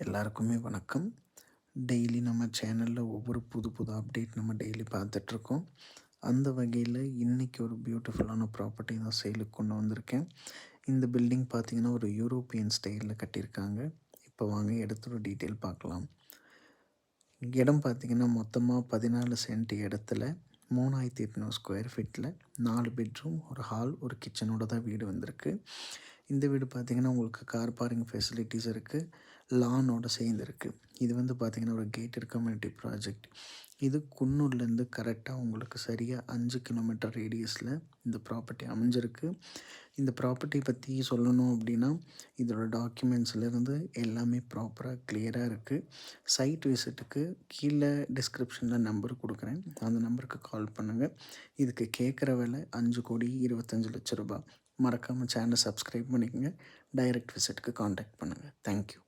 எல்லாருக்குமே வணக்கம். டெய்லி நம்ம சேனலில் ஒவ்வொரு புது புது அப்டேட் நம்ம டெய்லி பார்த்துட்ருக்கோம். அந்த வகையில் இன்றைக்கி ஒரு பியூட்டிஃபுல்லான ப்ராப்பர்ட்டி தான் சேலுக்கு கொண்டு வந்திருக்கேன். இந்த பில்டிங் பார்த்திங்கன்னா ஒரு யூரோப்பியன் ஸ்டைலில் கட்டியிருக்காங்க. இப்போ வாங்க இடத்தோட டீட்டெயில் பார்க்கலாம். இடம் பார்த்திங்கன்னா மொத்தமாக 14 சென்ட் இடத்துல 3800 ஸ்கொயர் ஃபீட்டில் 4 பெட்ரூம், ஒரு ஹால், ஒரு கிச்சனோட தான் வீடு வந்திருக்கு. இந்த வீடு பார்த்திங்கன்னா உங்களுக்கு கார் பார்க்கிங் ஃபெசிலிட்டிஸ் இருக்குது, லானோட சேர்ந்துருக்கு. இது வந்து பார்த்திங்கன்னா ஒரு கேட்டட் கம்யூனிட்டி ப்ராஜெக்ட். இது குன்னூர்லேருந்து கரெக்டாக உங்களுக்கு சரியாக 5 கிலோமீட்டர் ரேடியஸில் இந்த ப்ராப்பர்ட்டி அமைஞ்சிருக்கு. இந்த ப்ராப்பர்ட்டி பற்றி சொல்லணும் அப்படின்னா இதோட டாக்குமெண்ட்ஸ்லேருந்து எல்லாமே ப்ராப்பராக கிளியராக இருக்குது. சைட் விசிட்டுக்கு கீழே டிஸ்கிரிப்ஷனில் நம்பர் கொடுக்குறேன், அந்த நம்பருக்கு கால் பண்ணுங்கள். இதுக்கு கேட்குற விலை 5,25,00,000 ரூபாய். மறக்காமல் சேனலை சப்ஸ்கிரைப் பண்ணிக்கோங்க. டைரக்ட் விசிட்டுக்கு காண்டாக்ட் பண்ணுங்கள். தேங்க்யூ.